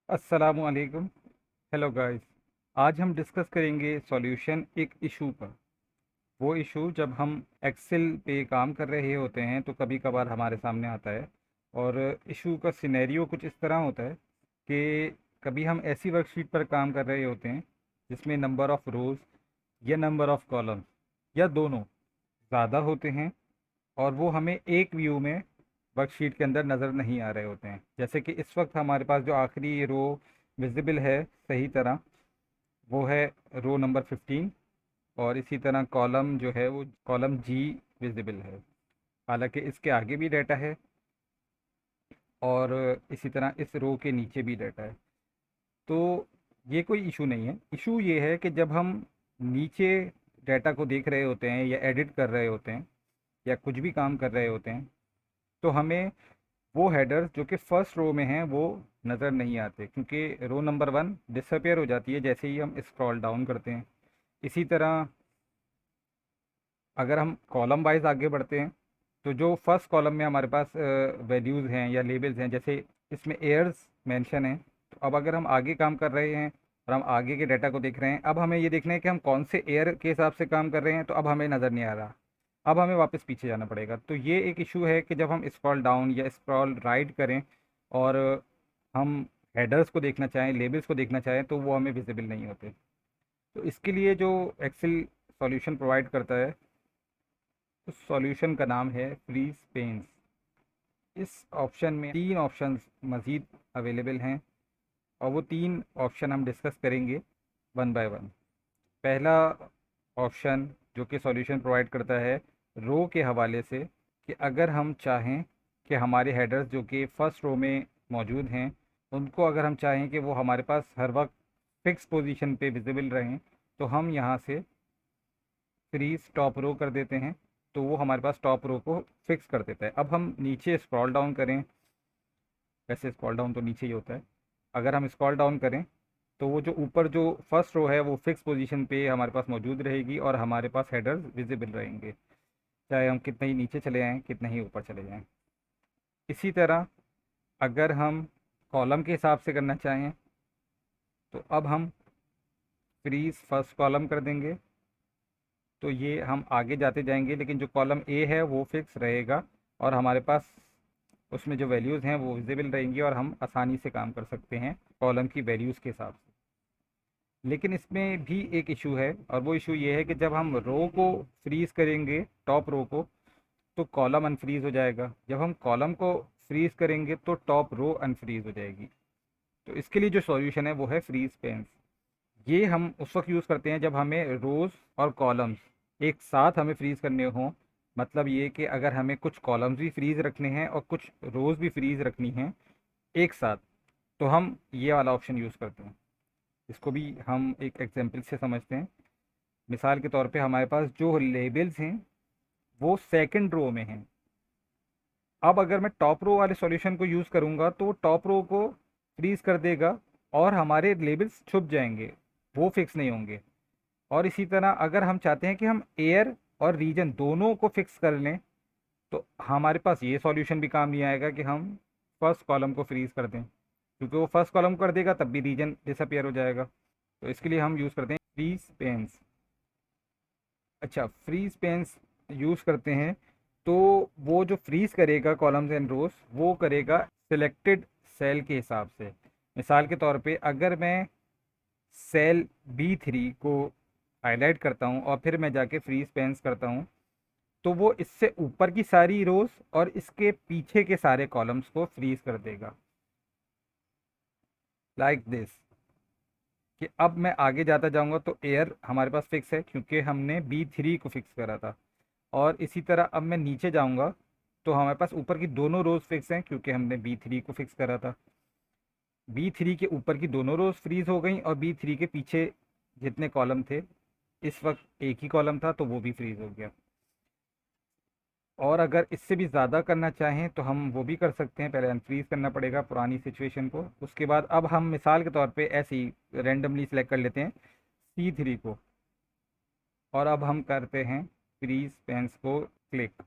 अस्सलामुअलैकुम। Hello guys. आज हम डिस्कस करेंगे सॉल्यूशन एक इशू पर। वो इशू जब हम एक्सेल पे काम कर रहे होते हैं तो कभी कभार हमारे सामने आता है। और इशू का सिनेरियो कुछ इस तरह होता है कि कभी हम ऐसी वर्कशीट पर काम कर रहे होते हैं जिसमें नंबर ऑफ़ रोज़ या नंबर ऑफ़ कॉलम्स या दोनों ज़्यादा होते हैं, और वो हमें एक व्यू में वर्कशीट के अंदर नज़र नहीं आ रहे होते हैं। जैसे कि इस वक्त हमारे पास जो आखिरी रो विजिबल है सही तरह, वो है रो नंबर 15। और इसी तरह कॉलम जो है वो कॉलम जी विजिबल है। हालांकि इसके आगे भी डाटा है और इसी तरह इस रो के नीचे भी डाटा है। तो ये कोई इशू नहीं है। इशू ये है कि जब हम नीचे डाटा को देख रहे होते हैं या एडिट कर रहे होते हैं या कुछ भी काम कर रहे होते हैं, तो हमें वो हेडर्स जो कि फर्स्ट रो में हैं वो नज़र नहीं आते, क्योंकि रो नंबर 1 डिसअपेयर हो जाती है जैसे ही हम स्क्रॉल डाउन करते हैं। इसी तरह अगर हम कॉलम वाइज आगे बढ़ते हैं तो जो फर्स्ट कॉलम में हमारे पास वैल्यूज़ हैं या लेबल्स हैं, जैसे इसमें एयर्स मेंशन है, तो अब अगर हम आगे काम कर रहे हैं और हम आगे के डाटा को देख रहे हैं, अब हमें ये देखना है कि हम कौन से एयर के हिसाब से काम कर रहे हैं, तो अब हमें नज़र नहीं आ रहा। अब हमें वापस पीछे जाना पड़ेगा। तो ये एक इशू है कि जब हम स्क्रॉल डाउन या स्क्रॉल राइट करें और हम हेडर्स को देखना चाहें, लेबल्स को देखना चाहें, तो वो हमें विजिबल नहीं होते। तो इसके लिए जो एक्सेल सॉल्यूशन प्रोवाइड करता है, उस सॉल्यूशन का नाम है फ्रीज पेन्स। इस ऑप्शन में 3 ऑप्शंस मज़ीद अवेलेबल हैं, और वो 3 ऑप्शन हम डिस्कस करेंगे वन बाय वन। पहला ऑप्शन जो कि सॉल्यूशन प्रोवाइड करता है रो के हवाले से, कि अगर हम चाहें कि हमारे हेडर्स जो कि फ़र्स्ट रो में मौजूद हैं, उनको अगर हम चाहें कि वो हमारे पास हर वक्त फ़िक्स पोजीशन पे विजिबल रहें, तो हम यहाँ से फ्रीज टॉप रो कर देते हैं। तो वो हमारे पास टॉप रो को फिक्स कर देता है। अब हम नीचे स्क्रॉल डाउन करें, वैसे स्क्रॉल डाउन तो नीचे ही होता है। अगर हम स्क्रॉल डाउन करें तो वो जो ऊपर जो फर्स्ट रो है वो फिक्स पोजीशन पे हमारे पास मौजूद रहेगी और हमारे पास हेडर्स विजिबल रहेंगे, चाहे हम कितने ही नीचे चले जाएँ, कितने ही ऊपर चले जाएँ। इसी तरह अगर हम कॉलम के हिसाब से करना चाहें, तो अब हम फ्रीज फर्स्ट कॉलम कर देंगे। तो ये हम आगे जाते जाएंगे, लेकिन जो कॉलम ए है वो फिक्स रहेगा और हमारे पास उसमें जो वैल्यूज़ हैं वो विजिबल रहेंगी और हम आसानी से काम कर सकते हैं कॉलम की वैल्यूज़ के हिसाब से। लेकिन इसमें भी एक इशू है, और वो इशू ये है कि जब हम रो को फ्रीज़ करेंगे, टॉप रो को, तो कॉलम अनफ्रीज़ हो जाएगा। जब हम कॉलम को फ्रीज़ करेंगे तो टॉप रो अनफ्रीज़ हो जाएगी। तो इसके लिए जो सॉल्यूशन है वो है फ्रीज़ पेंस। ये हम उस वक्त यूज़ करते हैं जब हमें रोज़ और कॉलम्स एक साथ हमें फ्रीज़ करने हों। मतलब ये कि अगर हमें कुछ कॉलम्स भी फ्रीज़ रखने हैं और कुछ रोज़ भी फ्रीज़ रखनी हैं एक साथ, तो हम ये वाला ऑप्शन यूज़ करते हैं। इसको भी हम एक एग्जांपल से समझते हैं। मिसाल के तौर पे हमारे पास जो लेबल्स हैं वो सेकंड रो में हैं। अब अगर मैं टॉप रो वाले सॉल्यूशन को यूज़ करूँगा तो टॉप रो को फ्रीज़ कर देगा और हमारे लेबल्स छुप जाएंगे, वो फिक्स नहीं होंगे। और इसी तरह अगर हम चाहते हैं कि हम एयर और रीजन दोनों को फिक्स कर लें, तो हमारे पास ये सॉल्यूशन भी काम नहीं आएगा कि हम फर्स्ट कॉलम को फ्रीज़ कर दें, क्योंकि वो फर्स्ट कॉलम कर देगा तब भी रीजन डिसअपियर हो जाएगा। तो इसके लिए हम यूज़ करते हैं फ्रीज पेंस। अच्छा, फ्रीज पेंस यूज़ करते हैं तो वो जो फ्रीज़ करेगा कॉलम्स एंड रोज, वो करेगा सिलेक्टेड सेल के हिसाब से। मिसाल के तौर पे अगर मैं सेल B3 को हाईलाइट करता हूँ और फिर मैं जाके फ्रीज पेंस करता हूँ, तो वो इससे ऊपर की सारी रोज और इसके पीछे के सारे कॉलम्स को फ्रीज कर देगा, लाइक दिस। कि अब मैं आगे जाता जाऊंगा तो एयर हमारे पास फिक्स है क्योंकि हमने B3 को फिक्स करा था। और इसी तरह अब मैं नीचे जाऊंगा तो हमारे पास ऊपर की दोनों रोज फिक्स हैं क्योंकि हमने B3 को फिक्स करा था। B3 के ऊपर की दोनों रोज फ्रीज हो गई और B3 के पीछे जितने कॉलम थे, इस वक्त एक ही कॉलम था तो वो भी फ्रीज हो गया। और अगर इससे भी ज़्यादा करना चाहें तो हम वो भी कर सकते हैं। पहले अनफ्रीज़ करना पड़ेगा पुरानी सिचुएशन को, उसके बाद अब हम मिसाल के तौर पे ऐसे ही रैंडमली सेलेक्ट कर लेते हैं C3 को, और अब हम करते हैं फ्रीज पेंस को क्लिक।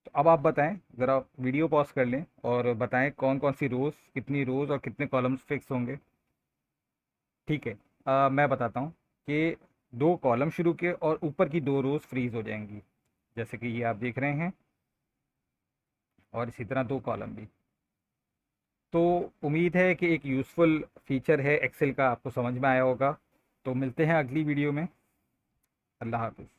तो अब आप बताएं, ज़रा वीडियो पॉज कर लें और बताएं कौन कौन सी रोज़, कितनी रोज़ और कितने कॉलम्स फिक्स होंगे। ठीक है, मैं बताता हूँ कि दो कॉलम शुरू के और ऊपर की दो रोज़ फ्रीज हो जाएंगी, जैसे कि ये आप देख रहे हैं, और इसी तरह दो कॉलम भी। तो उम्मीद है कि एक यूज़फुल फीचर है एक्सेल का, आपको समझ में आया होगा। तो मिलते हैं अगली वीडियो में। अल्लाह हाफ़िज़।